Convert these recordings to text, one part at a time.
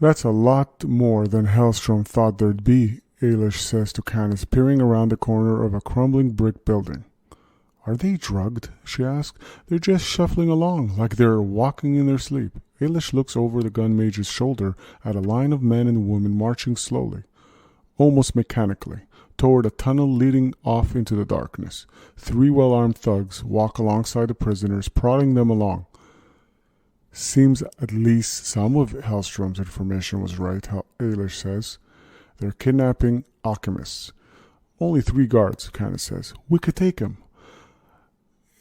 That's a lot more than Helstrom thought there'd be, Eilish says to Canice, peering around the corner of a crumbling brick building. Are they drugged? She asks. They're just shuffling along, like they're walking in their sleep. Eilish looks over the gun mage's shoulder at a line of men and women marching slowly, almost mechanically, toward a tunnel leading off into the darkness. 3 well-armed thugs walk alongside the prisoners, prodding them along. Seems at least some of Helstrom's information was right, Eilish says. They're kidnapping alchemists. Only 3 guards, Canice says. We could take them.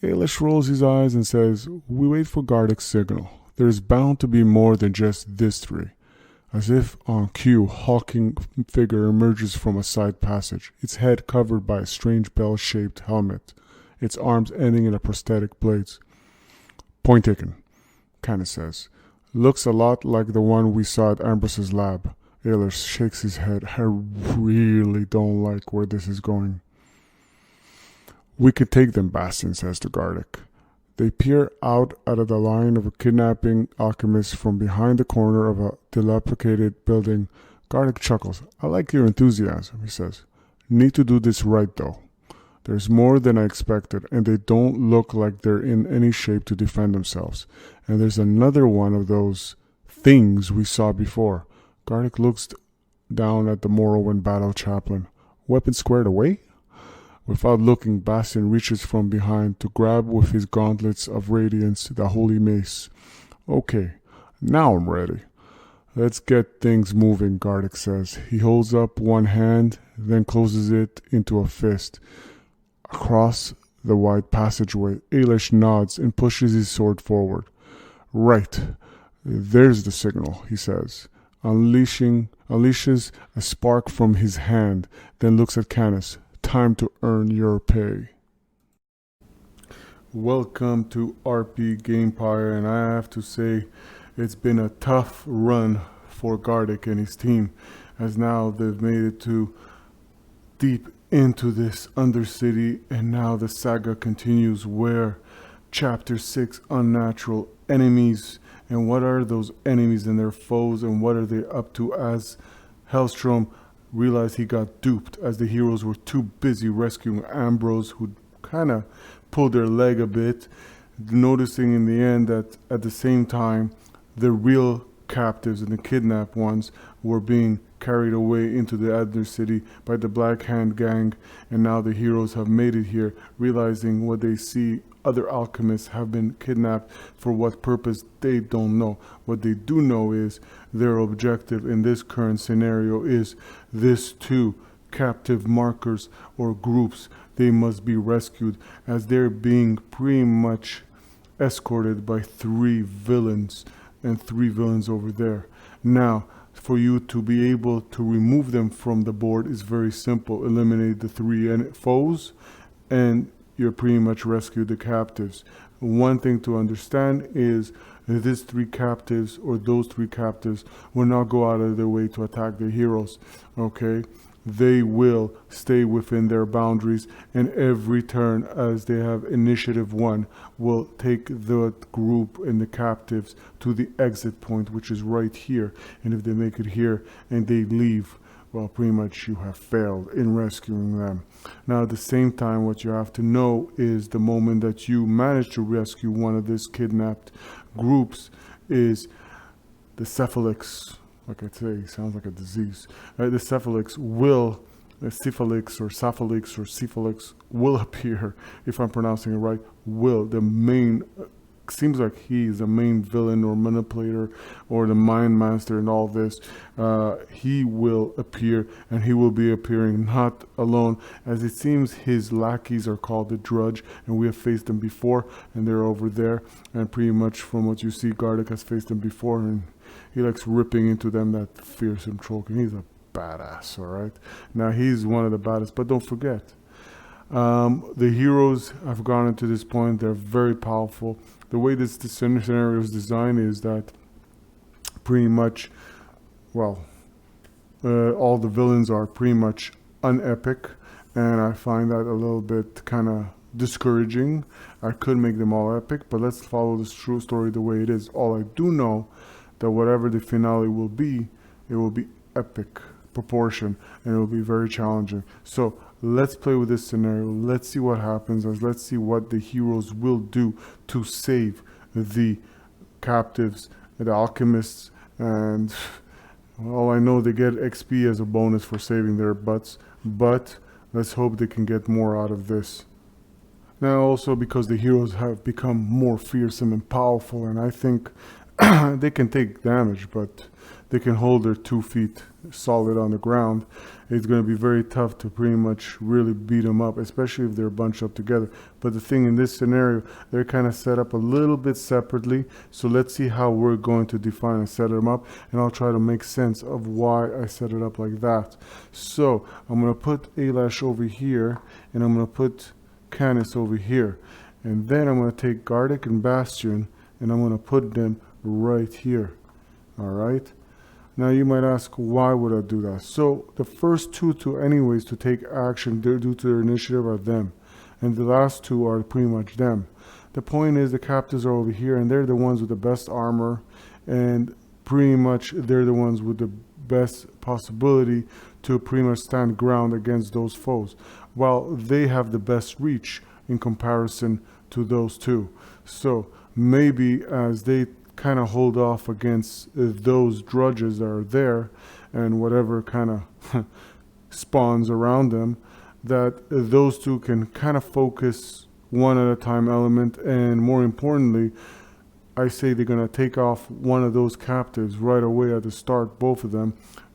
Eilish rolls his eyes and says, we wait for Gardek's signal. There's bound to be more than just this 3. As if on cue, hulking figure emerges from a side passage, its head covered by a strange bell-shaped helmet, its arms ending in a prosthetic blades. Point taken, Canice says. Looks a lot like the one we saw at Ambrose's lab. Eilish shakes his head. I really don't like where this is going. We could take them, Bastian says to Gardek. They peer out at the line of a kidnapping alchemist from behind the corner of a dilapidated building. Gardek chuckles. I like your enthusiasm, he says. Need to do this right, though. There's more than I expected, and they don't look like they're in any shape to defend themselves. And there's another one of those things we saw before. Gardek looks down at the Morrowind battle chaplain. Weapon squared away? Without looking, Bastian reaches from behind to grab with his gauntlets of radiance the holy mace. Okay, now I'm ready. Let's get things moving, Gardek says. He holds up one hand, then closes it into a fist. Across the wide passageway, Eilish nods and pushes his sword forward. Right, there's the signal, he says, unleashes a spark from his hand, then looks at Canice. Time to earn your pay. Welcome to RP Gamepire, and I have to say it's been a tough run for Gardek and his team, as now they've made it to deep into this Undercity, and now the saga continues where Chapter 6, Unnatural Enemies, and what are those enemies and their foes, and what are they up to as Helstrom realized he got duped as the heroes were too busy rescuing Ambrose, who kind of pulled their leg a bit, noticing in the end that at the same time the real captives and the kidnapped ones were being carried away into the Undercity by the Black Hand gang, and now the heroes have made it here, realizing what they see. Other alchemists have been kidnapped. For what purpose, they don't know. What they do know is their objective in this current scenario is this 2 captive markers or groups. They must be rescued, as they're being pretty much escorted by 3 villains, and 3 villains over there. Now, for you to be able to remove them from the board is very simple. Eliminate the 3 foes, and you're pretty much rescued the captives. One thing to understand is that these 3 captives, or those 3 captives, will not go out of their way to attack the heroes, okay? They will stay within their boundaries, and every turn as they have initiative 1 will take the group and the captives to the exit point, which is right here. And if they make it here and they leave, well, pretty much you have failed in rescuing them. Now, at the same time, what you have to know is the moment that you manage to rescue one of these kidnapped groups is the cephalix, like I say, sounds like a disease. The cephalix will, cephalix will appear, if I'm pronouncing it right, will, the main, seems like he is the main villain or manipulator or the mind master in all this. He will appear, and he will be appearing not alone, as it seems his lackeys are called the Drudge, and we have faced them before, and they're over there, and pretty much from what you see, Gardek has faced them before, and he likes ripping into them, that fearsome troll, and he's a badass, alright? Now he's one of the baddest, but don't forget, the heroes have gone to this point, they're very powerful. The way this scenario is designed is that pretty much, well, all the villains are pretty much unepic, and I find that a little bit kind of discouraging. I could make them all epic, but let's follow this true story the way it is. All I do know that whatever the finale will be, it will be epic proportion and it will be very challenging. So let's play with this scenario. Let's see what happens. Let's see what the heroes will do to save the captives, the alchemists, and all I know, they get XP as a bonus for saving their butts, but let's hope they can get more out of this. Now also because the heroes have become more fearsome and powerful, and I think they can take damage, but they can hold their 2 feet solid on the ground. It's going to be very tough to pretty much really beat them up, especially if they're bunched up together. But the thing in this scenario, they're kind of set up a little bit separately. So let's see how we're going to define and set them up, and I'll try to make sense of why I set it up like that. So I'm going to put Eilish over here, and I'm going to put Canice over here. And then I'm going to take Gardek and Bastian, and I'm going to put them right here. All right. Now you might ask, why would I do that? So the first two to take action due to their initiative are them, and the last two are pretty much them. The point is the captives are over here, and they're the ones with the best armor, and pretty much they're the ones with the best possibility to pretty much stand ground against those foes, while they have the best reach in comparison to those two. So maybe as they kind of hold off against those drudges that are there and whatever kind of spawns around them, that those two can kind of focus one at a time element, and more importantly, I say they're going to take off one of those captives right away at the start, both of them,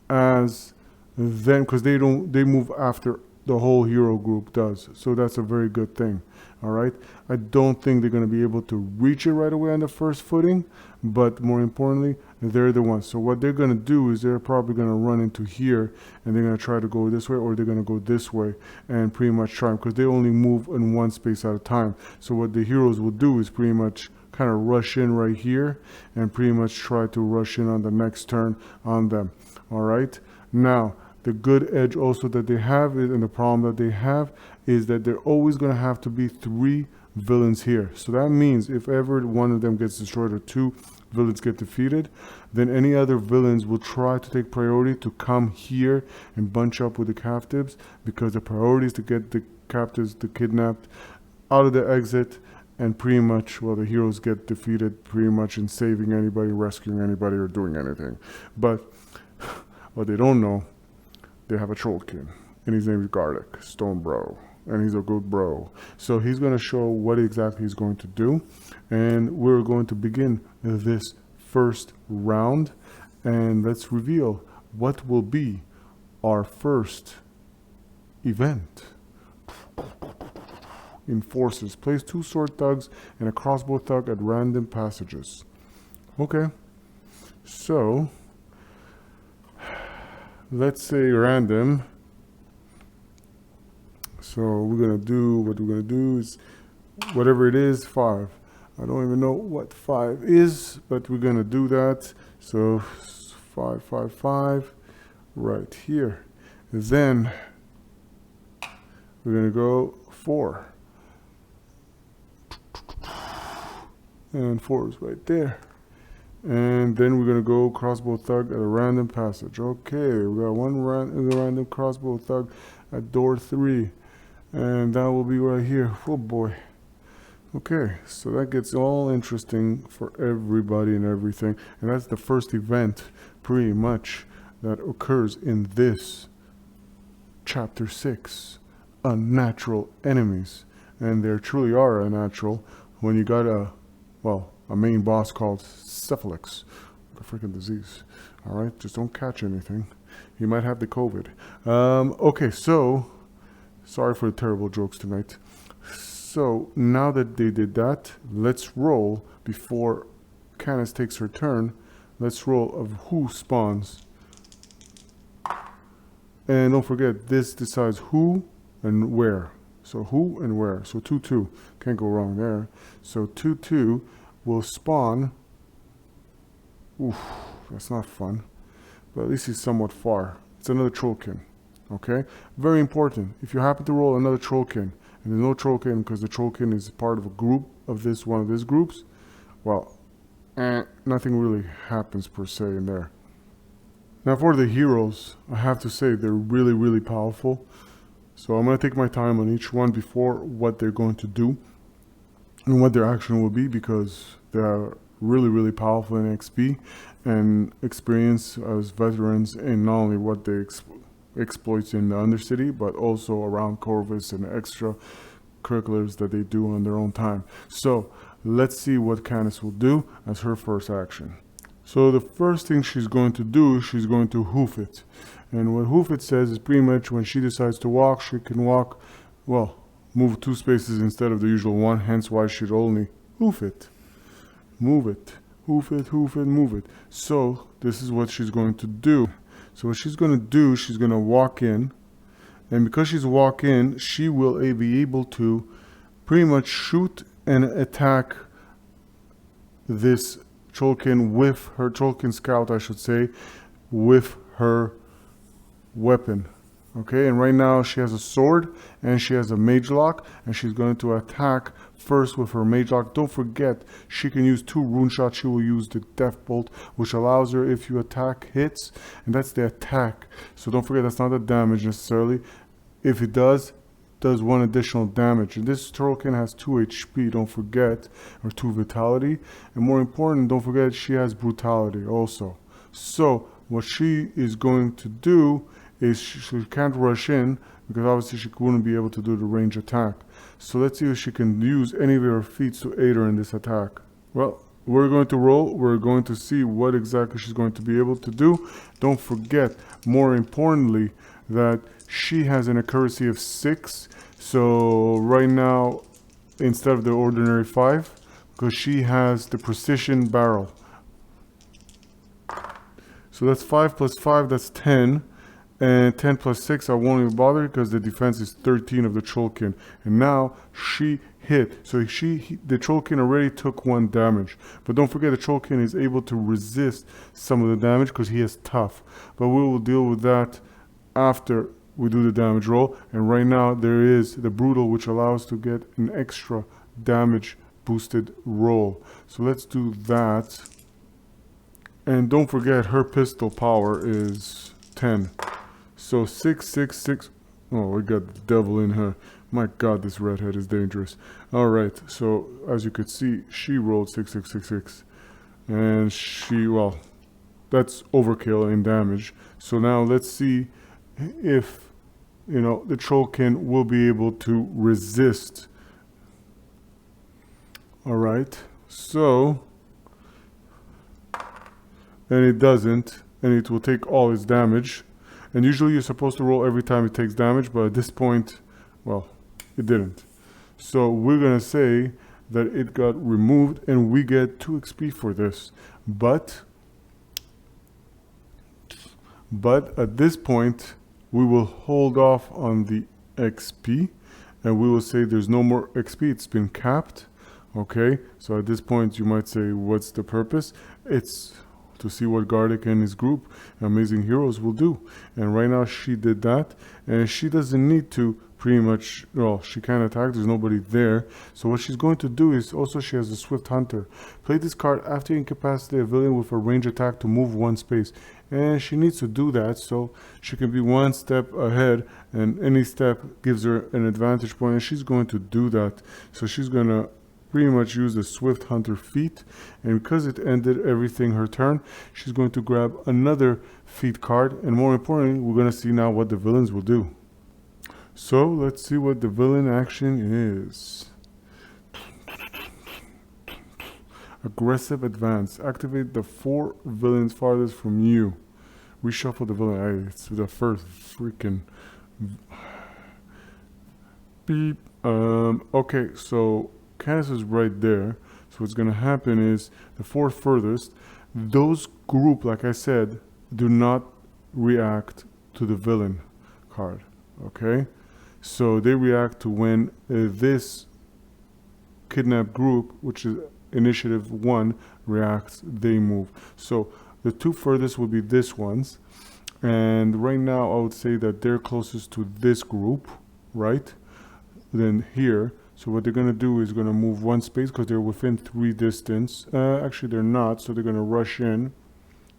as then, because they move after the whole hero group does. So that's a very good thing. All right. I don't think they're going to be able to reach it right away on the first footing, but more importantly, they're the ones. So what they're going to do is they're probably going to run into here, and they're going to try to go this way, or they're going to go this way and pretty much try, because they only move in one space at a time. So what the heroes will do is pretty much kind of rush in right here and pretty much try to rush in on the next turn on them. All right. Now, the good edge also that they have is, and the problem that they have is that they're always going to have to be 3 villains here. So that means if ever one of them gets destroyed or 2 villains get defeated, then any other villains will try to take priority to come here and bunch up with the captives, because the priority is to get the captives, the kidnapped, out of the exit, and pretty much, well, the heroes get defeated pretty much in saving anybody, rescuing anybody, or doing anything. But what they don't know, they have a trollkin, and his name is Gardek, Stone Bro, and he's a good bro. So he's going to show what exactly he's going to do, and we're going to begin this first round, and let's reveal what will be our first event. Enforcers. Place 2 sword thugs and a crossbow thug at random passages. Okay, so let's say random. So we're gonna do, what we're gonna do is whatever it is, 5. I don't even know what 5 is, but we're gonna do that. So 5, 5, 5 right here. Then we're gonna go 4. And 4 is right there. And then we're going to go crossbow thug at a random passage. Okay, we got one random crossbow thug at door 3. And that will be right here. Oh boy. Okay, so that gets all interesting for everybody and everything. And that's the first event, pretty much, that occurs in this chapter 6. Unnatural enemies. And there truly are unnatural when you got a main boss called Syphilis, a freaking disease. All right, just don't catch anything. You might have the COVID. Okay, so sorry for the terrible jokes tonight. So now that they did that, let's roll before Canice takes her turn. Let's roll of who spawns. And don't forget, this decides who and where. So who and where. So 2-2. Can't go wrong there. So 2-2 will spawn. Oof, that's not fun. But at least he's somewhat far. It's another trollkin. Okay? Very important. If you happen to roll another trollkin, and there's no trollkin because the trollkin is part of a group of one of these groups, well, nothing really happens per se in there. Now for the heroes, I have to say they're really, really powerful. So I'm going to take my time on each one before what they're going to do and what their action will be, because they're really, really powerful in XP and experience as veterans in not only what they exploits in the Undercity, but also around Corvis and extra curriculars that they do on their own time. So let's see what Canice will do as her first action. So the first thing she's going to do, she's going to hoof it. And what hoof it says is pretty much when she decides to walk, she can walk, well, move 2 spaces instead of the usual 1, hence why she'd only hoof it. Move it, hoof it, move it. So this is what she's going to do. So what she's going to do, she's going to walk in. And because she's walk in, she will be able to pretty much shoot and attack this Cholkin with her, Cholkin scout I should say, with her weapon. Okay, and right now she has a sword and she has a mage lock, and she's going to attack first with her mage lock. Don't forget, she can use 2 rune shots. She will use the death bolt, which allows her, if you attack hits, and that's the attack. So don't forget, that's not the damage necessarily. If it does 1 additional damage. And this Trollkin has 2 HP, don't forget, or 2 vitality. And more important, don't forget, she has brutality also. So what she is going to do is she can't rush in, because obviously she wouldn't be able to do the range attack. So let's see if she can use any of her feats to aid her in this attack. Well, we're going to roll. We're going to see what exactly she's going to be able to do. Don't forget, more importantly, that she has an accuracy of 6. So right now, instead of the ordinary 5, because she has the precision barrel. So that's 5 plus 5, that's 10. And 10 plus 6, I won't even bother, because the defense is 13 of the Cholkin. And now she hit. So the Cholkin already took 1 damage. But don't forget, the Cholkin is able to resist some of the damage because he is tough. But we will deal with that after we do the damage roll. And right now there is the brutal, which allows to get an extra damage boosted roll. So let's do that. And don't forget, her pistol power is 10. So 6, 6, 6. Oh, we got the devil in her. My god, this redhead is dangerous. Alright, so as you could see, she rolled 6, 6, 6, 6. And she, well, that's overkill in damage. So now let's see if, you know, the Trollkin will be able to resist. Alright, so, and it doesn't, and it will take all its damage. And usually you're supposed to roll every time it takes damage, but at this point, well, it didn't. So we're gonna say that it got removed, and we get 2 XP for this. But at this point, we will hold off on the XP, and we will say there's no more XP, it's been capped. Okay, so at this point you might say, what's the purpose? It's to see what Gardek and his group, Amazing Heroes, will do. And right now she did that, and she doesn't need to pretty much, well, she can't attack, there's nobody there. So what she's going to do is, also she has a Swift Hunter. Play this card after you incapacitate a villain with a range attack to move 1 space. And she needs to do that so she can be 1 step ahead, and any step gives her an advantage point, and she's going to do that. So she's going to pretty much use the Swift Hunter feat, and because it ended everything her turn, she's going to grab another feat card, and more importantly, we're going to see now what the villains will do. So let's see what the villain action is. Aggressive advance. Activate the 4 villains farthest from you. Reshuffle the villain. Hey, it's the first freaking beep. Okay, so Canice is right there. So what's going to happen is the 4 furthest, those group, like I said, do not react to the villain card. Okay, so they react to when this kidnap group, which is initiative 1, reacts, they move. So the 2 furthest will be this ones, and right now I would say that they're closest to this group, right? Then here. So what they're going to do is going to move one space because they're within 3 distance. Actually, they're not, so they're going to rush in.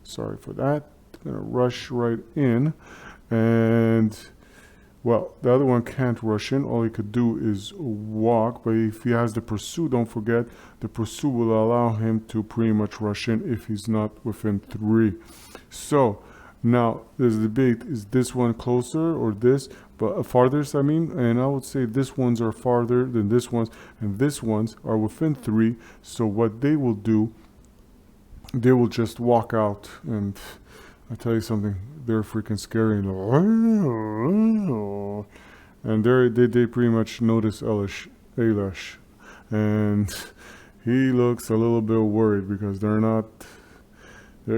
Sorry for that. They're going to rush right in. And, well, the other one can't rush in. All he could do is walk. But if he has the pursue, don't forget, the pursue will allow him to pretty much rush in if he's not within 3. So, now, there's a debate, is this one closer or this, but farthest, I mean, and I would say this ones are farther than this ones, and this ones are within 3, so what they will do, they will just walk out, and I tell you something, they're freaking scary, and they pretty much notice Eilish, and he looks a little bit worried because they're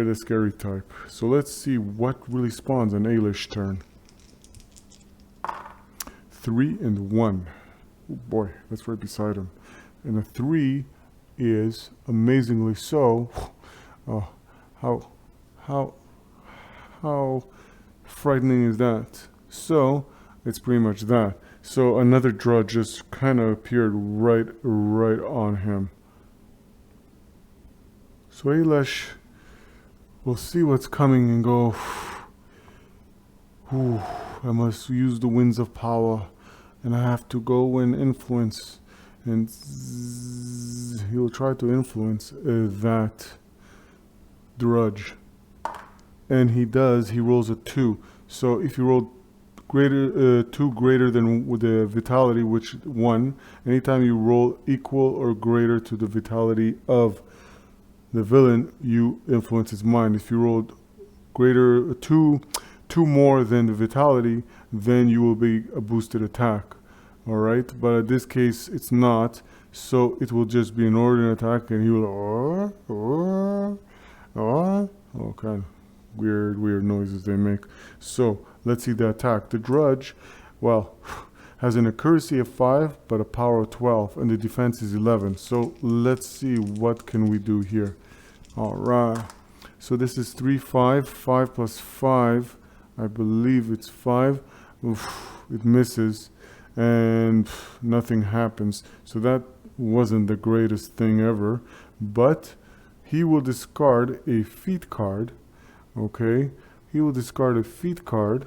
the scary type. So let's see what really spawns on Eilish turn. 3 and 1. Oh boy, that's right beside him. And a 3 is amazingly so. Oh, how frightening is that? So it's pretty much that. So another draw just kind of appeared right on him. So Eilish will see what's coming and go, I must use the winds of power, and I have to go and influence, and he'll try to influence that drudge. And he does, he rolls a 2. So if you roll greater 2 greater than with the vitality, which 1, anytime you roll equal or greater to the vitality of the villain, you influence his mind. If you rolled greater 2 more than the vitality, then you will be a boosted attack. Alright, but in this case it's not, so it will just be an ordinary attack, and he will oh, kind of weird noises they make. So let's see the attack. The drudge, well, has an accuracy of 5 but a power of 12, and the defense is 11. So let's see what can we do here. All right, so this is 3 5 5 plus 5, I believe it's 5. Oof, it misses and nothing happens, so that wasn't the greatest thing ever. But he will discard a feat card. Okay, he will discard a feat card.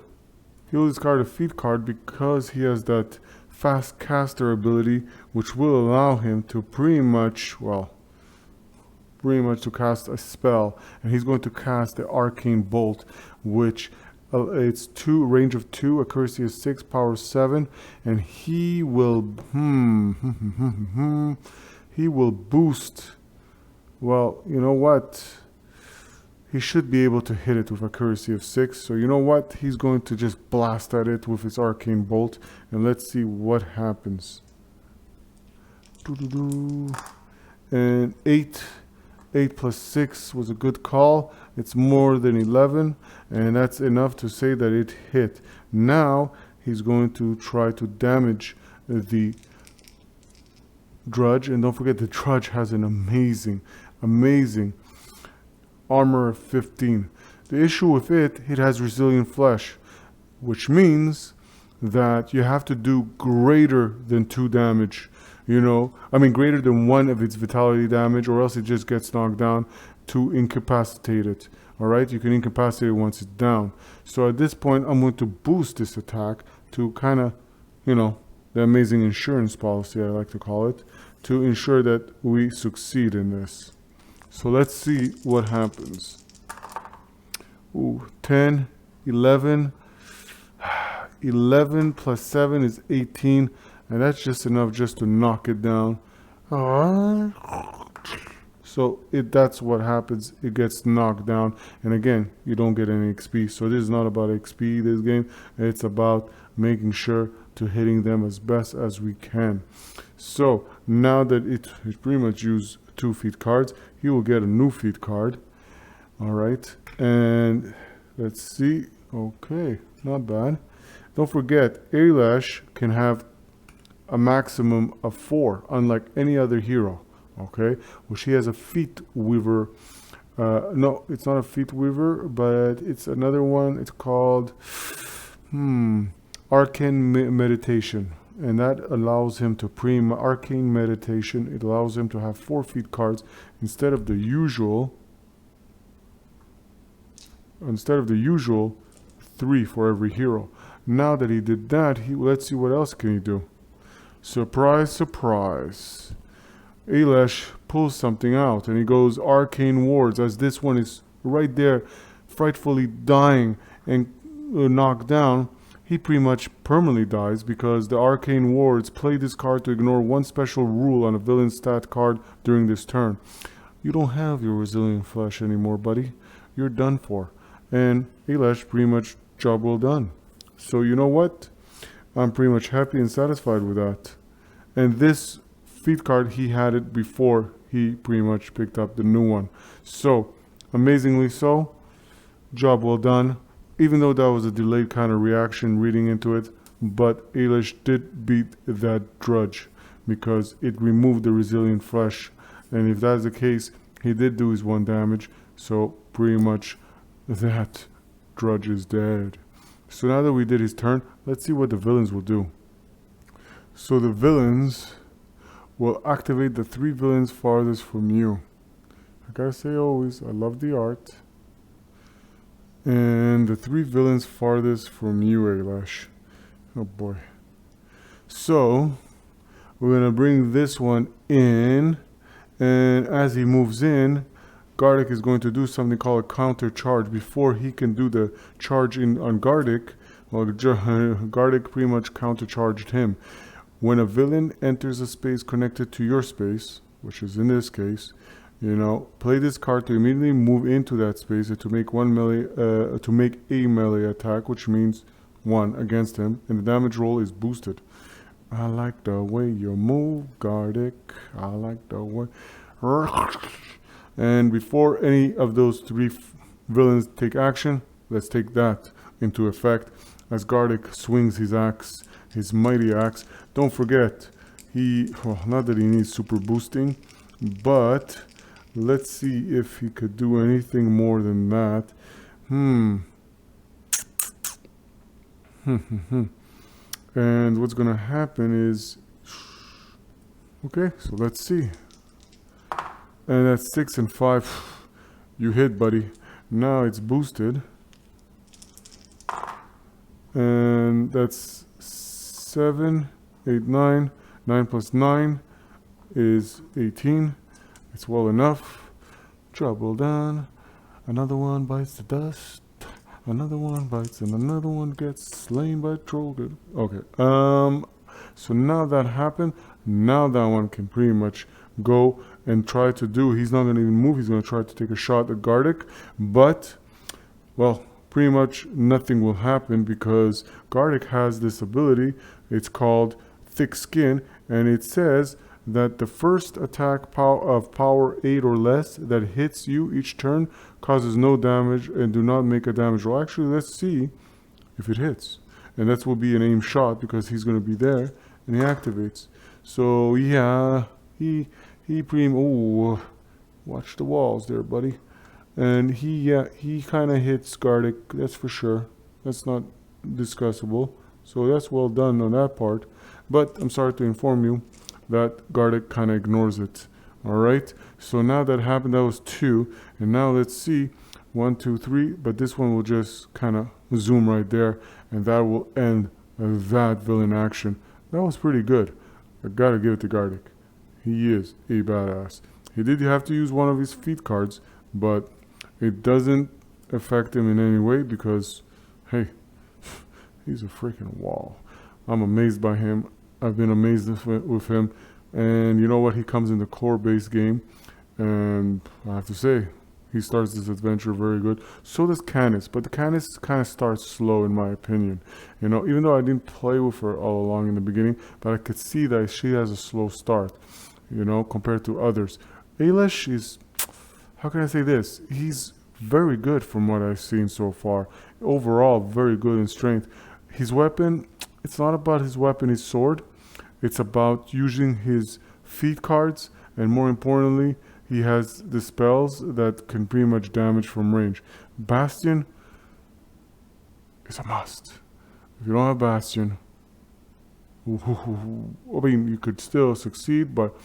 He'll discard a feat card because he has that fast caster ability, which will allow him to pretty much to cast a spell. And he's going to cast the Arcane Bolt, which it's range of 2, accuracy is 6, power 7, and he will he will boost. Well, you know what? He should be able to hit it with accuracy of 6. So you know what? He's going to just blast at it with his Arcane Bolt. And let's see what happens. And 8 plus 6 was a good call. It's more than 11. And that's enough to say that it hit. Now he's going to try to damage the drudge. And don't forget, the drudge has an amazing armor of 15. The issue with it has resilient flesh, which means that you have to do greater than 2 damage. Greater than 1 of its vitality damage, or else it just gets knocked down to incapacitate it. Alright, you can incapacitate it once it's down. So at this point, I'm going to boost this attack to kind of, the amazing insurance policy, I like to call it, to ensure that we succeed in this. So let's see what happens. 10, 11. 11 plus 7 is 18. And that's just enough just to knock it down. So that's what happens. It gets knocked down. And again, you don't get any XP. So this is not about XP, this game. It's about making sure to hitting them as best as we can. So now that it pretty much used 2 feat cards, he will get a new feat card. Alright, and let's see. Okay, not bad. Don't forget, Eilish can have a maximum of 4, unlike any other hero. Okay, well, she has a feat weaver. No, it's not a feat weaver, but it's another one. It's called Arcane Meditation. And that allows him to Arcane Meditation. It allows him to have 4 feat cards instead of the usual 3 for every hero. Now that he did that, let's see what else can he do. Surprise, surprise. Eilish pulls something out and he goes Arcane Wards, as this one is right there frightfully dying and knocked down. He pretty much permanently dies because the Arcane Wards play this card to ignore one special rule on a villain stat card during this turn. You don't have your Resilient Flesh anymore, buddy. You're done for. And Eilish, pretty much job well done. So you know what? I'm pretty much happy and satisfied with that. And this feat card, he had it before he pretty much picked up the new one. So, amazingly so, job well done. Even though that was a delayed kind of reaction reading into it, but Eilish did beat that drudge because it removed the Resilient Flesh. And if that's the case, he did do his 1 damage. So pretty much that drudge is dead. So now that we did his turn, let's see what the villains will do. So the villains will activate the 3 villains farthest from you. I gotta say always, I love the art. And the 3 villains farthest from you, Eilish. Oh boy. So, we're going to bring this one in. And as he moves in, Gardek is going to do something called a counter charge. Before he can do the charge on Gardek, well, Gardek pretty much counter charged him. When a villain enters a space connected to your space, which is in this case, play this card to immediately move into that space and to make a melee attack, which means 1 against him, and the damage roll is boosted. I like the way you move, Gardek. I like the way. And before any of those 3 villains take action, let's take that into effect as Gardek swings his axe, his mighty axe. Don't forget, not that he needs super boosting, but let's see if he could do anything more than that. And what's going to happen is... Okay, so let's see. And that's 6 and 5. You hit, buddy. Now it's boosted. And that's 7, 8, 9. 9 plus 9 is 18. It's well enough. Job well done. Another one bites the dust. Another one bites and another one gets slain by troll. Good. Okay. So now that happened, now that one can pretty much go and try to do. He's not going to even move. He's going to try to take a shot at Gardek. But, well, pretty much nothing will happen because Gardek has this ability. It's called Thick Skin. And it says that the first attack of power 8 or less that hits you each turn causes no damage and do not make a damage roll. Actually, let's see if it hits. And that will be an aim shot because he's going to be there and he activates. So yeah, he watch the walls there, buddy. And he kind of hits Gardek, that's for sure. That's not discussable. So that's well done on that part. But I'm sorry to inform you that Gardek kind of ignores it. Alright, so now that happened, that was 2. And now let's see, 1, 2, 3. But this one will just kind of zoom right there. And that will end that villain action. That was pretty good. I gotta give it to Gardek. He is a badass. He did have to use one of his feat cards, but it doesn't affect him in any way because, hey, he's a freaking wall. I'm amazed by him. I've been amazed with him. And you know what? He comes in the core-based game. And I have to say, he starts this adventure very good. So does Canice. But the Canice kind of starts slow in my opinion. You know, even though I didn't play with her all along in the beginning, but I could see that she has a slow start, you know, compared to others. Eilish is, how can I say this? He's very good from what I've seen so far. Overall, very good in strength. His weapon, it's not about his weapon, his sword. It's about using his feat cards, and more importantly, he has the spells that can pretty much damage from range. Bastian is a must. If you don't have Bastian, I mean, you could still succeed, but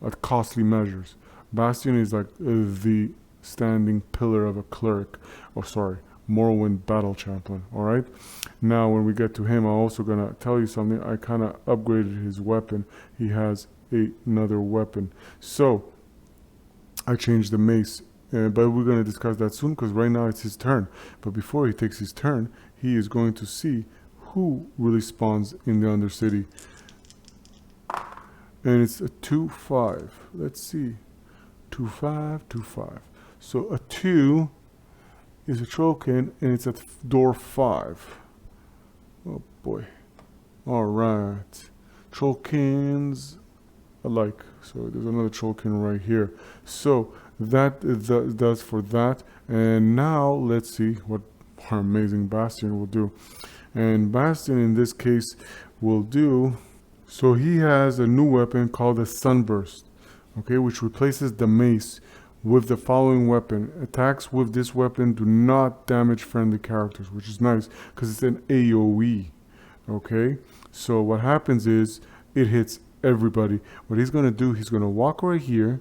at costly measures. Bastian is like the standing pillar of a cleric. Oh, sorry, Morrowind battle chaplain. All right. Now, when we get to him, I'm also gonna tell you something. I kind of upgraded his weapon. He has another weapon. So I changed the mace, but we're gonna discuss that soon because right now it's his turn. But before he takes his turn, he is going to see who really spawns in the Undercity. And it's a 2-5. Let's see. 2-5, 2-5. So a 2 is a Trollkin, and it's at door 5. Oh boy. Alright. Trollkins alike. So there's another Trollkin right here. So that does for that. And now let's see what our amazing Bastian will do. And Bastian in this case will do, so he has a new weapon called a Sunburst, okay, which replaces the mace with the following weapon. Attacks with this weapon do not damage friendly characters, which is nice because it's an AoE, okay? So what happens is it hits everybody. What he's going to do, he's going to walk right here,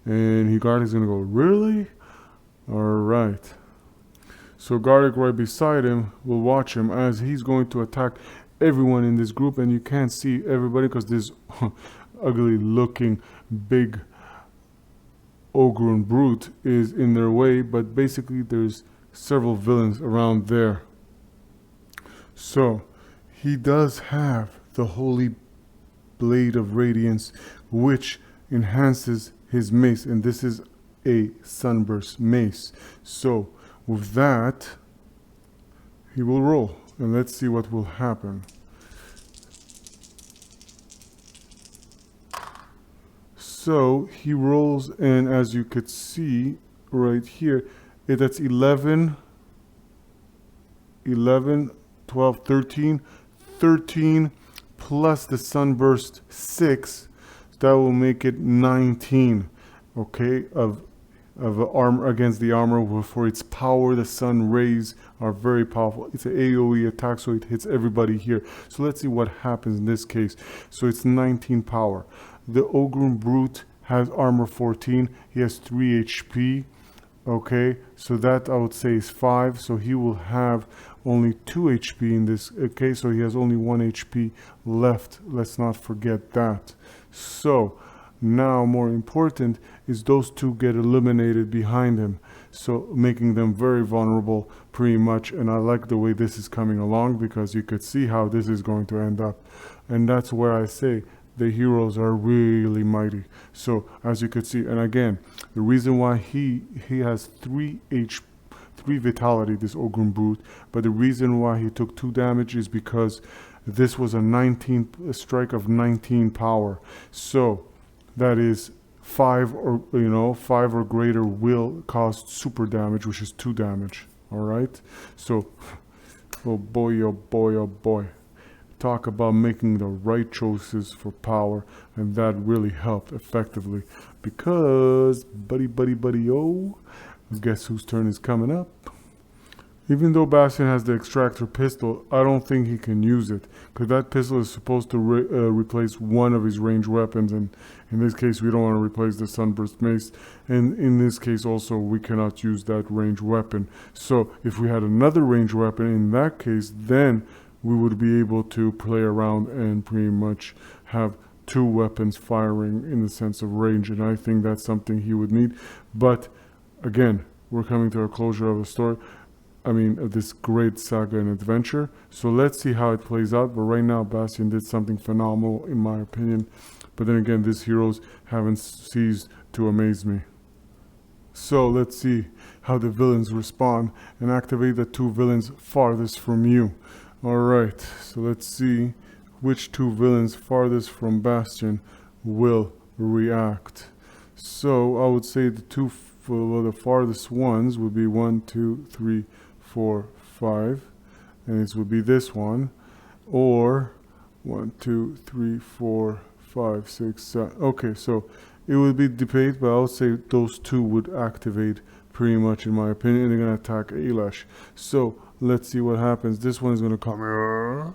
and Gardek is going to go, really? All right. So Gardek right beside him will watch him as he's going to attack everyone in this group, and you can't see everybody because this ugly looking big ogre and brute is in their way, but basically there's several villains around there. So he does have the Holy Blade of Radiance, which enhances his mace, and this is a Sunburst mace. So with that, he will roll, and let's see what will happen. So he rolls, and as you could see right here, that's 11, 12, 13. 13 plus the Sunburst 6, that will make it 19, okay, of armor against the armor. For its power, the sun rays are very powerful. It's an AoE attack, so it hits everybody here. So let's see what happens in this case. So it's 19 power. The Ogre Brute has armor 14. He has 3 HP. Okay, so that I would say is 5. So he will have only 2 HP in this. Okay, so he has only 1 HP left. Let's not forget that. So now, more important is those two get eliminated behind him, so making them very vulnerable pretty much. And I like the way this is coming along because you could see how this is going to end up, and that's where I say the heroes are really mighty. So as you could see, and again, the reason why he has 3 vitality, this Ogre Brute, but the reason why he took 2 damage is because this was a strike of 19 power. So that is 5 or greater will cause super damage, which is 2 damage. All right. So, oh boy, oh boy, oh boy. Talk about making the right choices for power, and that really helped effectively because, buddy, oh, guess whose turn is coming up? Even though Bastian has the extractor pistol, I don't think he can use it because that pistol is supposed to replace one of his ranged weapons, and in this case we don't want to replace the Sunburst mace, and in this case also we cannot use that ranged weapon. So if we had another ranged weapon in that case, then we would be able to play around and pretty much have 2 weapons firing in the sense of range, and I think that's something he would need. But again, we're coming to a closure of a story. Of this great saga and adventure. So let's see how it plays out. But right now, Bastian did something phenomenal, in my opinion. But then again, these heroes haven't ceased to amaze me. So let's see how the villains respond and activate the 2 villains farthest from you. Alright, so let's see which 2 villains farthest from Bastian will react. So I would say the farthest ones would be 1, 2, 3, 4, 5, and this would be this one, or 1, 2, 3, 4, 5, 6, 7. Okay, so it would be debate, but I would say those 2 would activate pretty much, in my opinion. They're going to attack Eilish. So let's see what happens. This one is going to come here.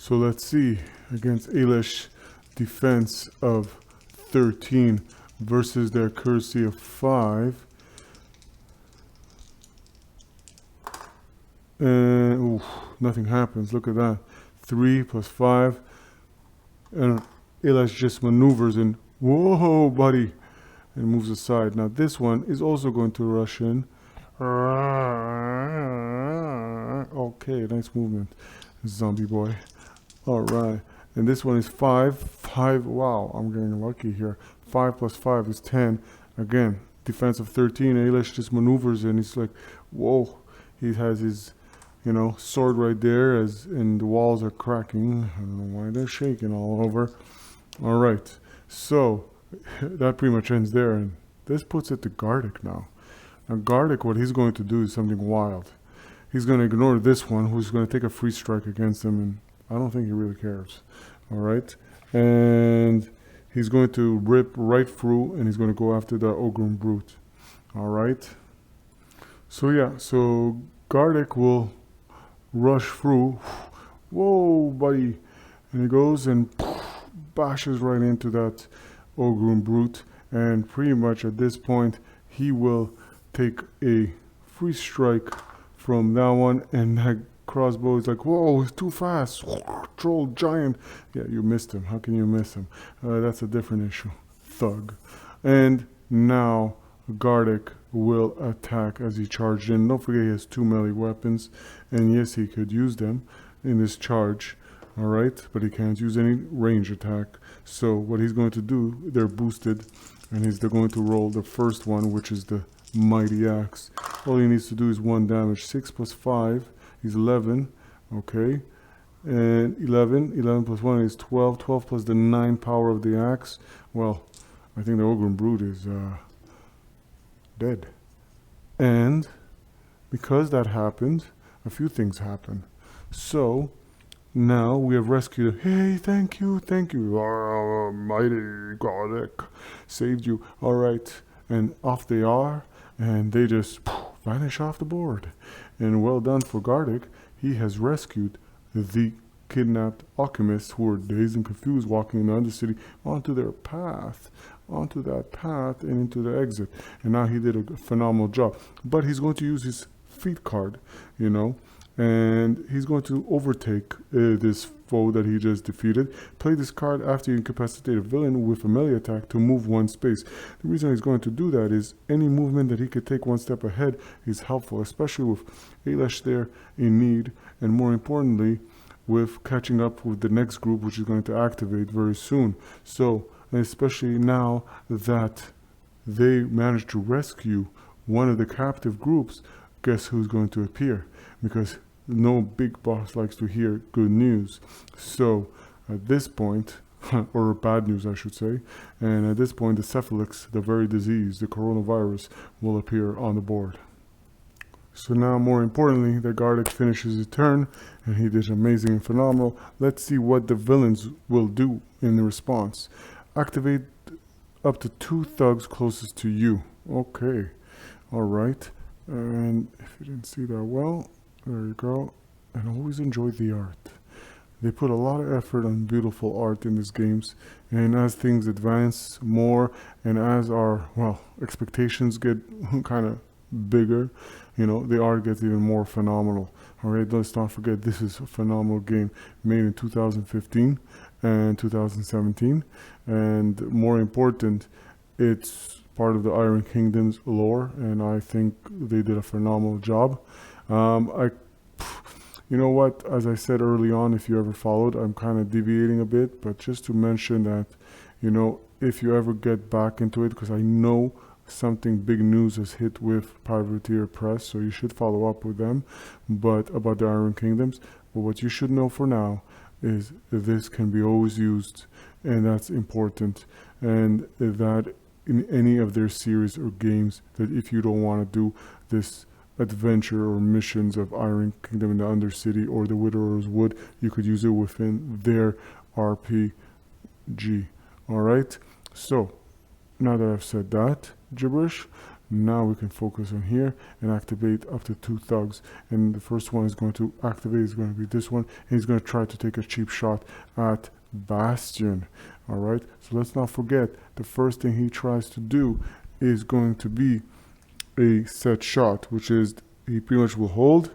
So let's see, against Eilish, defense of 13 versus their accuracy of 5. And nothing happens. Look at that. 3 plus 5. And Eilish just maneuvers and, whoa, buddy, and moves aside. Now this one is also going to rush in. Okay, nice movement, zombie boy. All right, and this one is 5. 5, wow, I'm getting lucky here. 5 plus 5 is 10. Again, defense of 13. Eilish just maneuvers and he's like, whoa. He has his, sword right there, and the walls are cracking. I don't know why they're shaking all over. All right, so that pretty much ends there, and this puts it to Gardek now. Now Gardek, what he's going to do is something wild. He's going to ignore this one, who's going to take a free strike against him, and I don't think he really cares. All right, and he's going to rip right through, and he's going to go after the Ogre Brute. All right, so yeah, so Gardek will rush through. Whoa, buddy, and he goes and bashes right into that Ogre Brute, and pretty much at this point he will take a free strike from that one, and that crossbow is like, whoa, it's too fast. Troll giant. Yeah, you missed him. How can you miss him? That's a different issue. Thug. And now Gardek will attack as he charged in. Don't forget he has 2 melee weapons, and yes, he could use them in this charge. All right, but he can't use any range attack. So what he's going to do, they're boosted, and they're going to roll the first one, which is the mighty axe. All he needs to do is 1 damage. 6 plus 5 is 11. Okay, and 11 plus 1 is 12. 12 plus the 9 power of the axe. Well, I think the Ogre Brute is dead. And because that happened, a few things happened. So now we have rescued. Hey, thank you. Mighty Gardek saved you. All right, and off they are. And they just vanish off the board. And well done for Gardek. He has rescued the kidnapped alchemists who were dazed and confused walking in the Undercity onto that path and into the exit. And now he did a phenomenal job. But he's going to use his feat card, and he's going to overtake this foe that he just defeated. Play this card after you incapacitate a villain with a melee attack to move 1 space. The reason he's going to do that is any movement that he could take 1 step ahead is helpful, especially with Eilish there in need, and more importantly, with catching up with the next group, which is going to activate very soon. So, especially now that they managed to rescue one of the captive groups, guess who's going to appear? Because no big boss likes to hear good news. So at this point, or bad news I should say, and at this point the Cephalix, the very disease, the coronavirus, will appear on the board. So now, more importantly, the Gardek finishes his turn, and he did amazing and phenomenal. Let's see what the villains will do in the response. Activate up to 2 thugs closest to you. Okay, all right. And if you didn't see that well, there you go. And always enjoy the art. They put a lot of effort on beautiful art in these games, and as things advance more, and as our expectations get kind of bigger, the art gets even more phenomenal. All right, let's not forget this is a phenomenal game made in 2015 and 2017, and more important, it's part of the Iron Kingdom's lore, and I think they did a phenomenal job. You know what, as I said early on, if you ever followed, I'm kind of deviating a bit, but just to mention that, if you ever get back into it, because I know something big news has hit with Privateer Press, so you should follow up with them, but about the Iron Kingdoms. But what you should know for now is this can be always used, and that's important, and that in any of their series or games, that if you don't want to do this adventure or missions of Iron Kingdom in the Undercity or the Widower's Wood, you could use it within their RPG. Alright, so now that I've said that gibberish, Now we can focus on here and activate up to 2 thugs. And the first one is going to activate is going to be this one. And he's going to try to take a cheap shot at Bastian. Alright, so let's not forget the first thing he tries to do is going to be a set shot, which is he pretty much will hold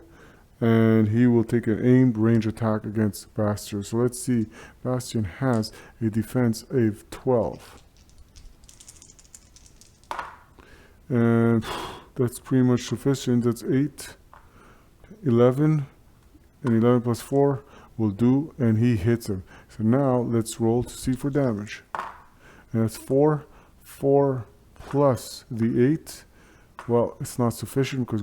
and he will take an aimed range attack against Bastian. So let's see, Bastian has a defense of 12. And that's pretty much sufficient. That's 8, 11, and 11 plus 4 will do, and he hits him. So now let's roll to see for damage. And that's 4 plus the 8. Well, it's not sufficient because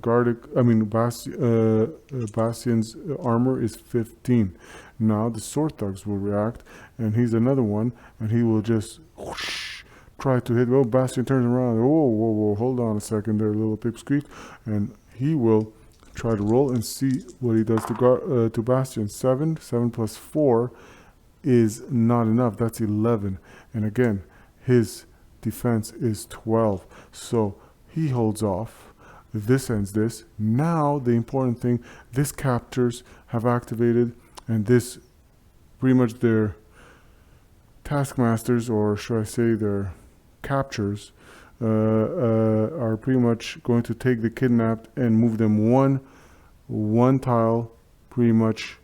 Bastian's armor is 15. Now the sword thugs will react, and he's another one, and he will just whoosh, try to hit. Well, Bastian turns around. Whoa, hold on a second there, little pipsqueak. And he will try to roll and see what he does to Bastian. 7 plus 4 is not enough. That's 11. And again, his defense is 12. So he holds off. This ends this. Now the important thing, this captors have activated, and this pretty much their taskmasters, or should I say their captures, are pretty much going to take the kidnapped and move them one tile pretty much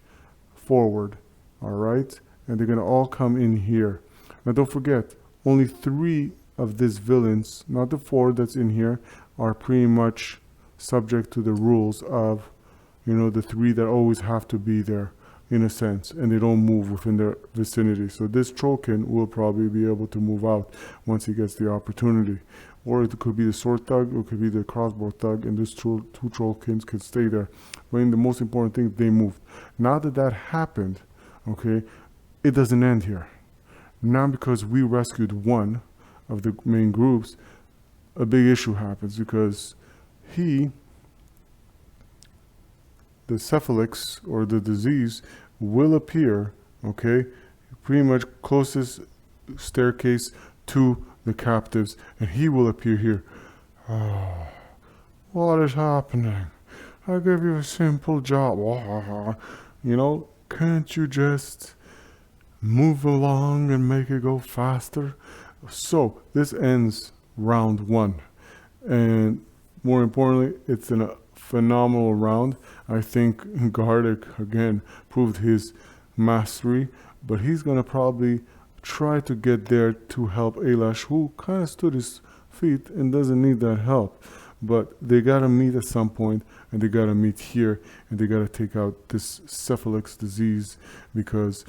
forward. Alright, and they're going to all come in here. Now don't forget, only 3 of these villains, not the 4 that's in here, are pretty much subject to the rules of, the 3 that always have to be there in a sense, and they don't move within their vicinity. So this trollkin will probably be able to move out once he gets the opportunity. Or it could be the sword thug, or it could be the crossbow thug, and these 2 trollkins could stay there. But the most important thing, they moved. Now that happened, okay, it doesn't end here. Now because we rescued one of the main groups, a big issue happens because the syphilis or the disease will appear, okay, pretty much closest staircase to the captives, and he will appear here. Oh, what is happening? I gave you a simple job. Can't you just move along and make it go faster? So this ends round 1, and more importantly, it's a phenomenal round. I think Gardek again proved his mastery, but he's gonna probably try to get there to help Eilish, who kind of stood his feet and doesn't need that help. But they gotta meet at some point, and they gotta meet here, and they gotta take out this syphilis disease, because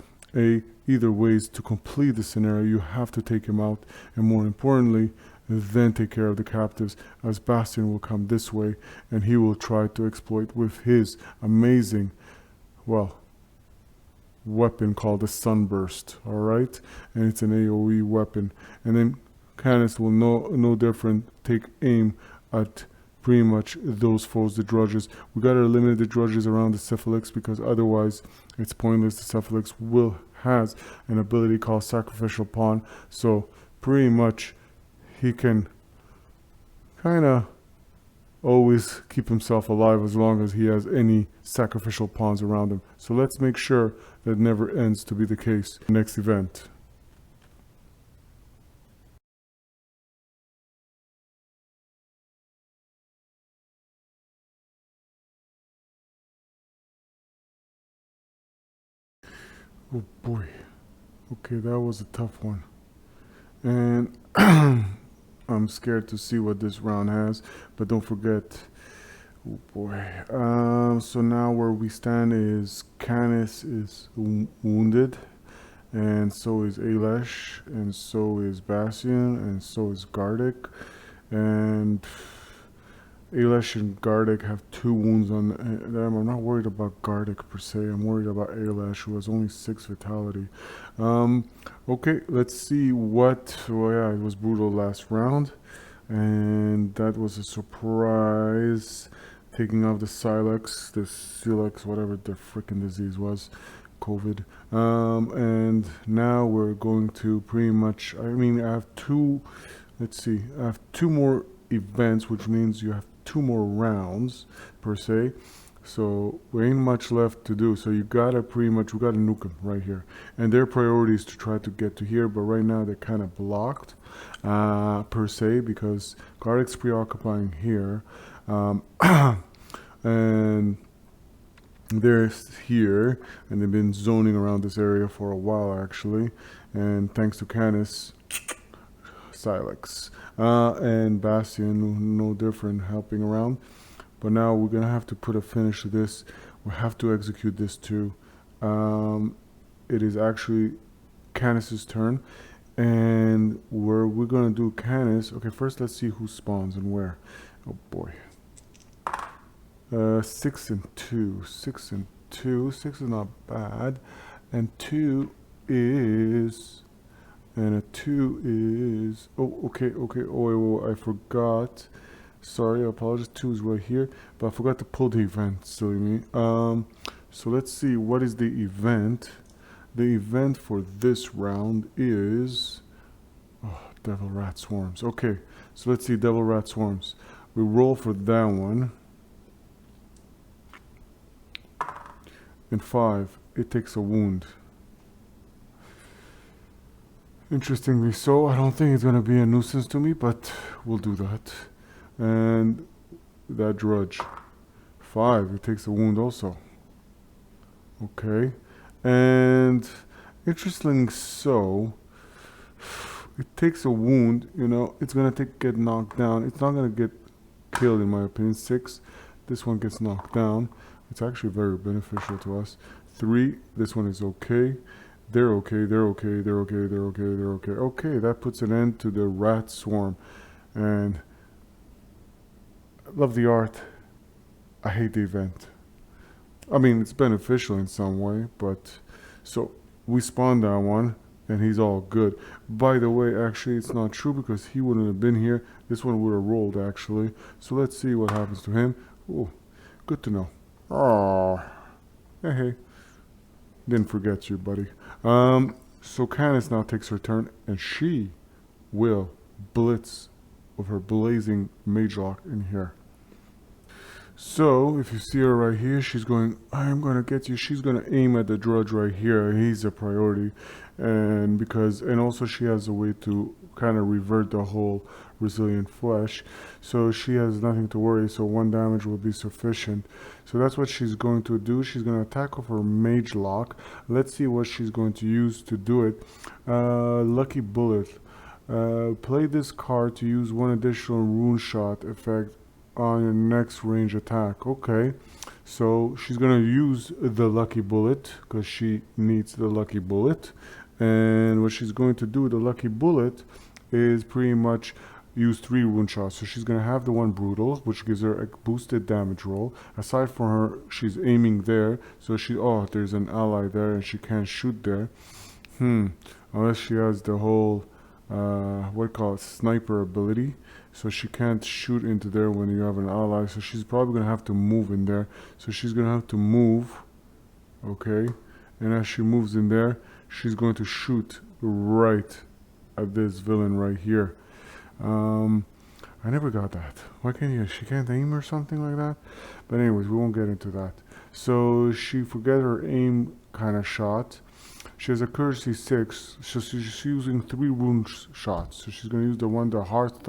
either ways to complete the scenario, you have to take him out, and more importantly, then take care of the captives, as Bastian will come this way, and he will try to exploit with his amazing, weapon called the Sunburst. Alright, and it's an AoE weapon, and then Canice will no different take aim at pretty much those foes, the drudges. We gotta eliminate the drudges around the syphilis, because otherwise it's pointless. The syphilis has an ability called Sacrificial Pawn, so pretty much he can kind of always keep himself alive as long as he has any sacrificial pawns around him. So let's make sure that never ends to be the case. Next event. Oh boy. Okay, that was a tough one. And I'm scared to see what this round has, but don't forget, oh boy. So now where we stand is Canice is wounded, and so is Eilish, and so is Bastian, and so is Gardek, and Eilish and Gardek have 2 wounds on them. I'm not worried about Gardek per se. I'm worried about Eilish, who has only 6 vitality. Okay, let's see what... Oh yeah, it was brutal last round. And that was a surprise. Taking off the Silex, whatever the freaking disease was. COVID. And now we're going to pretty much... I have 2... Let's see. I have 2 more events, which means you have 2 more rounds per se. So we ain't much left to do. So you gotta we gotta nuke them right here. And their priority is to try to get to here, but right now they're kind of blocked per se, because Gardek's preoccupying here. And they're here, and they've been zoning around this area for a while actually. And thanks to Canice, Silex, and Bastian, no different, helping around. But now we're gonna have to put a finish to this. We have to execute this too. It is actually Canice's turn, and we're gonna do Canice. Okay, first let's see who spawns and where. Oh boy. 6 and 2. 6 and 2. 6 is not bad, and 2 is. And a 2 is. Oh, okay. Oh, I forgot. Sorry, I apologize. 2 is right here, but I forgot to pull the event. Silly me. So let's see, what is the event? The event for this round is Devil Rat Swarms. Okay, so let's see, Devil Rat Swarms. We roll for that one. And 5, it takes a wound. Interestingly so, I don't think it's gonna be a nuisance to me, but we'll do that. And that drudge, 5, it takes a wound also. Okay, and interestingly so, it takes a wound, you know, it's gonna get knocked down. It's not gonna get killed in my opinion. 6, this one gets knocked down. It's actually very beneficial to us. 3, this one is okay. They're okay. Okay, that puts an end to the rat swarm. And I love the art. I hate the event. I mean, it's beneficial in some way, but so we spawned that one and he's all good. By the way, actually it's not true, because he wouldn't have been here. This one would have rolled actually. So let's see what happens to him. Oh, good to know. Oh, hey, didn't forget you, buddy. So Canice now takes her turn, and she will blitz with her blazing mage lock in here. So if you see her right here, she's going, I'm gonna get you. She's gonna aim at the drudge right here. He's a priority, and also she has a way to kind of revert the whole resilient flesh, so she has nothing to worry. So 1 damage will be sufficient. So that's what she's going to do. She's going to attack with her mage lock. Let's see what she's going to use to do it. Lucky bullet. Play this card to use 1 additional rune shot effect on your next range attack. Okay, so she's going to use the lucky bullet because she needs the lucky bullet. And what she's going to do with the lucky bullet is pretty much use 3 rune shots. So she's going to have the 1 brutal, which gives her a boosted damage roll. Aside from her, she's aiming there, so there's an ally there and she can't shoot there. Unless she has the whole sniper ability, so she can't shoot into there when you have an ally. So she's probably going to have to move in there. So she's going to have to move. Okay, and as she moves in there, she's going to shoot right at this villain right here. I never got that. Why can't she can't aim or something like that? But anyways, we won't get into that. So she forget her aim kind of shot. She has a courtesy 6, so she's using 3 rune shots. So she's going to use the heart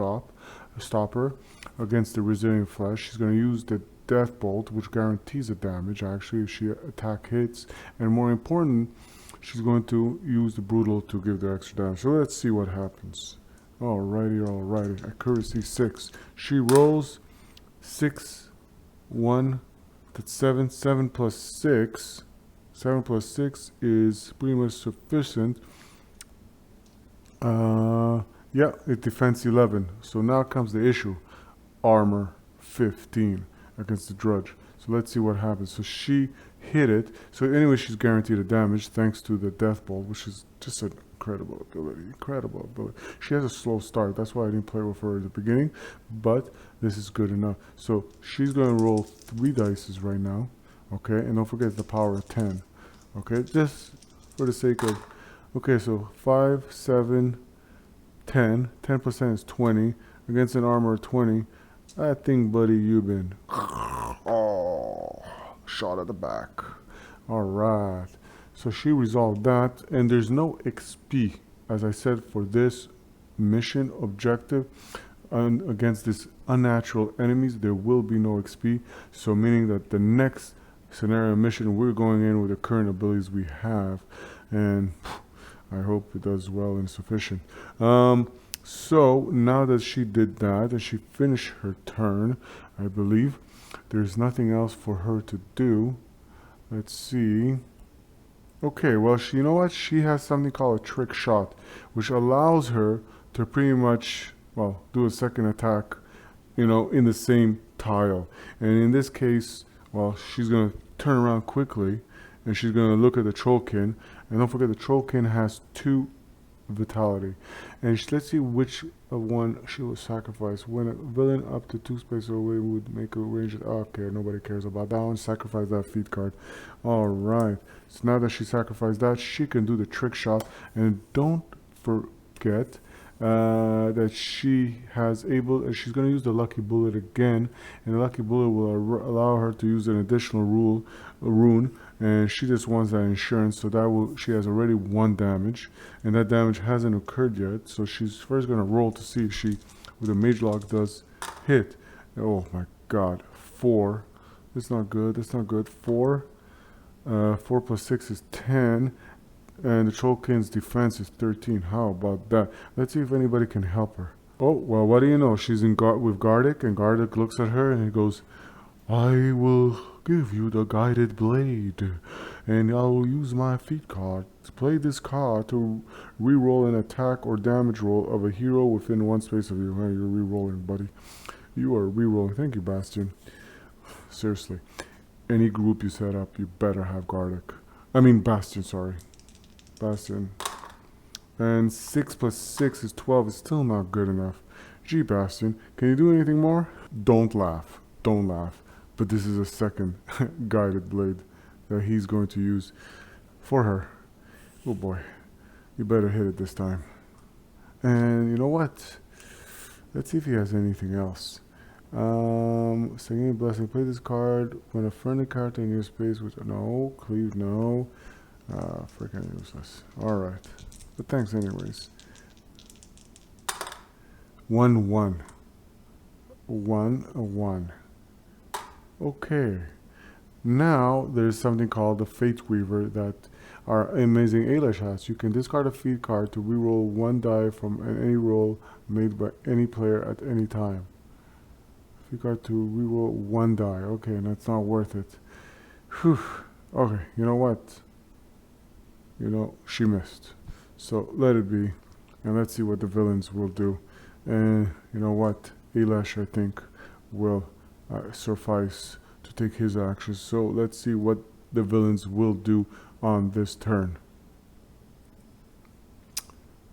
stopper against the resilient flesh. She's going to use the death bolt, which guarantees the damage actually if she attack hits, and more important, she's going to use the brutal to give the extra damage. So let's see what happens. Alrighty. Accuracy 6. She rolls 6, 1. That's 7. 7 plus 6. 7 plus 6 is pretty much sufficient. Yeah, it defends 11. So now comes the issue. Armor 15 against the drudge. So let's see what happens. So she hit it. So anyway, she's guaranteed a damage thanks to the death bolt, which is just an incredible ability. She has a slow start. That's why I didn't play with her at the beginning, but this is good enough. So she's going to roll 3 dice right now. Okay, and don't forget the power of 10. Okay, just for the sake of... Okay, so 5, 7, 10. 10% is 20. against an armor of 20. I think, buddy, you've been... Oh, shot at the back. Alright. So she resolved that, and there's no XP, as I said, for this mission objective. And against this unnatural enemies, there will be no XP. So meaning that the next scenario mission, we're going in with the current abilities we have. And I hope it does well and sufficient. So now that she did that and she finished her turn, I believe there's nothing else for her to do. Let's see. Okay, well, you know what? She has something called a trick shot, which allows her to pretty much, well, do a second attack, in the same tile. And in this case, well, she's going to turn around quickly and she's going to look at the trollkin. And don't forget, the trollkin has 2 vitality. And let's see which one she will sacrifice. When a villain up to 2 spaces away would make a ranged... Okay, nobody cares about that one. Sacrifice that feat card. Alright. So now that she sacrificed that, she can do the trick shot. And don't forget that she's going to use the lucky bullet again, and the lucky bullet will allow her to use an additional rune, and she just wants that insurance, so she has already 1 damage, and that damage hasn't occurred yet. So she's first going to roll to see if she, with a mage lock, does hit. Oh my god, 4. That's not good. 4 plus 6 is 10. And the Trollkin's defense is 13. How about that? Let's see if anybody can help her. Oh, well, what do you know? She's with Gardek, and Gardek looks at her and he goes, I will give you the guided blade, and I will use my feat card to play this card to re-roll an attack or damage roll of a hero within 1 space of you. Hey, you're re-rolling, buddy. You are re-rolling. Thank you, Bastian. Seriously. Any group you set up, you better have Bastian, sorry. Bastian. And 6 plus 6 is 12. It's still not good enough. Gee, Bastian, can you do anything more? Don't laugh. But this is a second guided blade that he's going to use for her. Oh boy. You better hit it this time. And you know what? Let's see if he has anything else. Singing Blessing. Play this card when a friendly character in your space with... No. Cleave, no. Freaking useless. Alright. But thanks anyways. 1-1. 1-1. Okay. Now there's something called the Fate Weaver that our amazing Eilish has. You can discard a feat card to reroll 1 die from any roll made by any player at any time. Feat card to reroll 1 die. Okay, that's not worth it. Whew. Okay, you know what? She missed. So let it be. And let's see what the villains will do. And you know what? Eilish, I think, will suffice to take his actions. So let's see what the villains will do on this turn.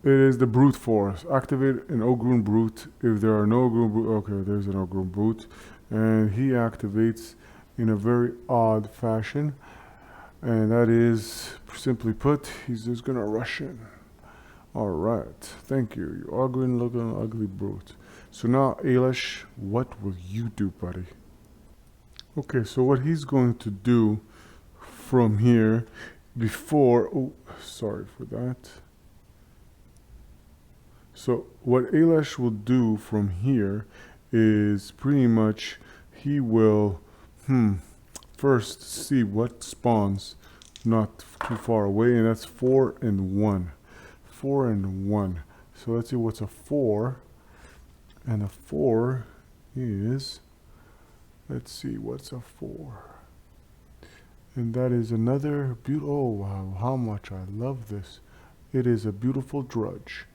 It is the Brute Force. Activate an Ogrun Brute. If there are no Ogrun Brute... Okay, there's an Ogrun Brute. And he activates in a very odd fashion. And that is, simply put, he's just going to rush in. Alright, thank you. You Ogrun looking ugly brute. So now, Eilish, what will you do, buddy? Okay, so what he's going to do from here before... Oh, sorry for that. So what Eilish will do from here is pretty much he will first see what spawns not too far away, and that's 4 and 1. 4 and 1. So let's see what's a 4. And a 4 is, let's see what's a 4. And that is another beautiful... Oh wow, how much I love this. It is a beautiful drudge.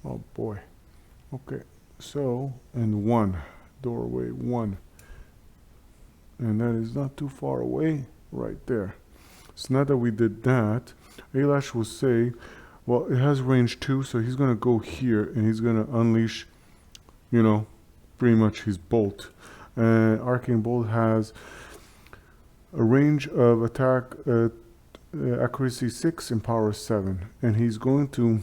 Oh boy. Okay, so, and 1. Doorway 1. And that is not too far away, right there. So now that we did that, Eilish will say, well, it has range 2, so he's going to go here, and he's going to unleash, pretty much his bolt. And Arcane Bolt has a range of attack, accuracy 6 and power 7. And he's going to,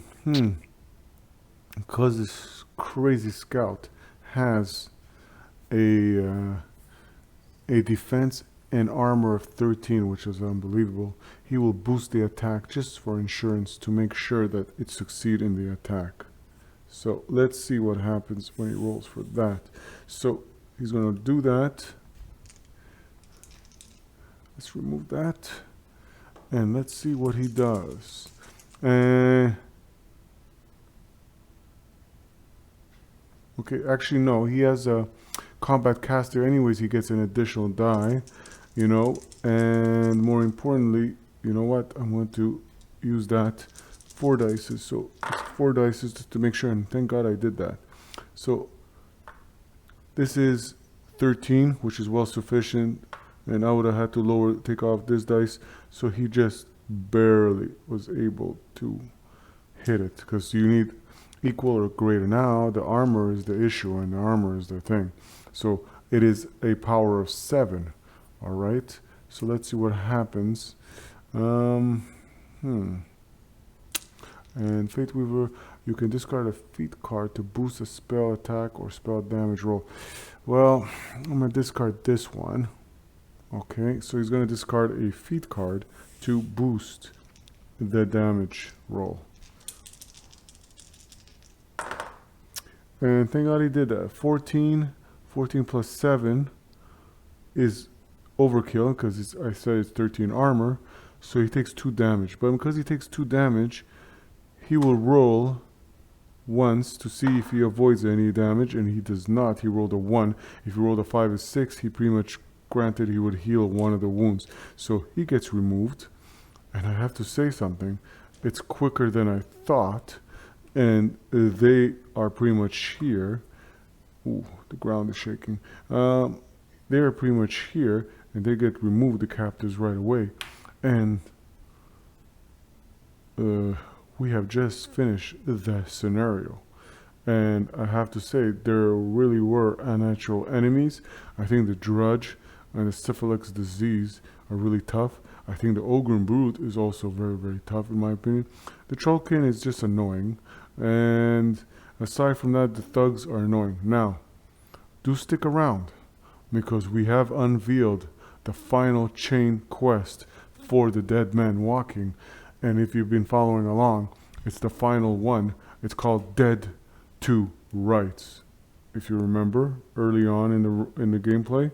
because this crazy scout has a defense and armor of 13, which is unbelievable. He will boost the attack just for insurance to make sure that it succeeds in the attack. So let's see what happens when he rolls for that. So he's going to do that. Let's remove that. And let's see what he does. Okay, actually no, he has a combat caster anyways. He gets an additional die, you know, and more importantly, you know what, I'm going to use that 4 dice, so it's 4 dice just to make sure, and thank God I did that. So this is 13, which is well sufficient, and I would have had to take off this dice, so he just barely was able to hit it, because you need equal or greater. Now the armor is the issue, and the armor is the thing. So it is a power of 7. All right, so let's see what happens. And Fate Weaver, you can discard a feat card to boost a spell attack or spell damage roll. Well, I'm gonna discard this one. Okay, so he's gonna discard a feat card to boost the damage roll. And thank God he did that. 14 plus 7 is overkill, because I said it's 13 armor, so he takes 2 damage. But because he takes 2 damage, he will roll once to see if he avoids any damage, and he does not. He rolled a 1. If he rolled a 5 or 6, he pretty much granted he would heal one of the wounds. So he gets removed, and I have to say something. It's quicker than I thought, and they are pretty much here. Ooh, the ground is shaking. They are pretty much here, and they get removed, the captives, right away. And we have just finished the scenario. And I have to say, there really were unnatural enemies. I think the Drudge and the Syphilis disease are really tough. I think the Ogre Brute is also very, very tough, in my opinion. The Trollkin is just annoying. And aside from that, the thugs are annoying. Now, do stick around, because we have unveiled the final chain quest for the Dead Man Walking. And if you've been following along, it's the final one. It's called Dead to Rights, if you remember early on in the gameplay.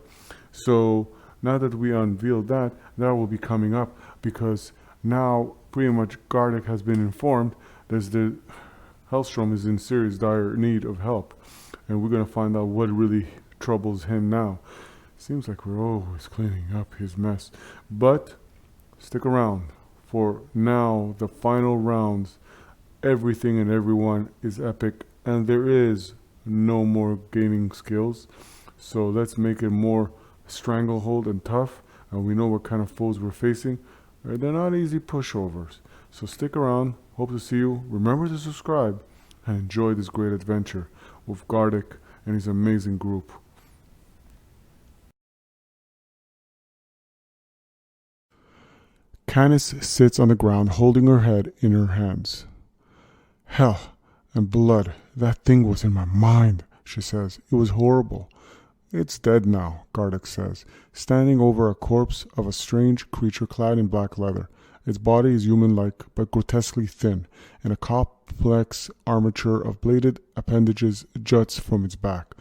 So now that we unveiled that, that will be coming up, because now pretty much Gardek has been informed that the Helstrom is in serious dire need of help, and we're going to find out what really troubles him now. Seems like we're always cleaning up his mess, but stick around for now the final rounds. Everything and everyone is epic, and there is no more gaining skills, so let's make it more stranglehold and tough, and we know what kind of foes we're facing. They're not easy pushovers, so stick around. Hope to see you. Remember to subscribe and enjoy this great adventure with Gardek and his amazing group. Canice sits on the ground holding her head in her hands. Hell and blood, that thing was in my mind, she says. It was horrible. It's dead now, Gardek says, standing over a corpse of a strange creature clad in black leather. Its body is human-like, but grotesquely thin, and a complex armature of bladed appendages juts from its back.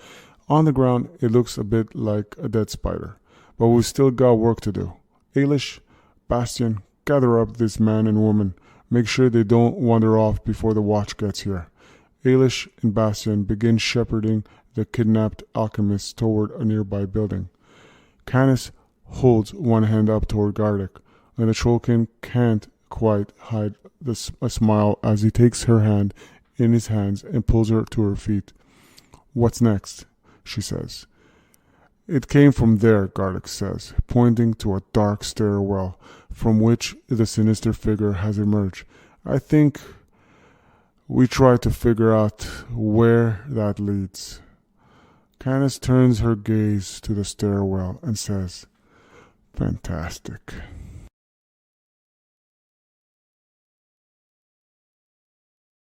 On the ground, it looks a bit like a dead spider. But we've still got work to do. Eilish, Bastian, gather up this man and woman. Make sure they don't wander off before the watch gets here. Eilish and Bastian begin shepherding the kidnapped alchemists toward a nearby building. Canice holds one hand up toward Gardek, and the Trollkin can't quite hide a smile as he takes her hand in his hands and pulls her to her feet. What's next? She says. It came from there, Gardek says, pointing to a dark stairwell from which the sinister figure has emerged. I think we try to figure out where that leads. Canice turns her gaze to the stairwell and says, Fantastic.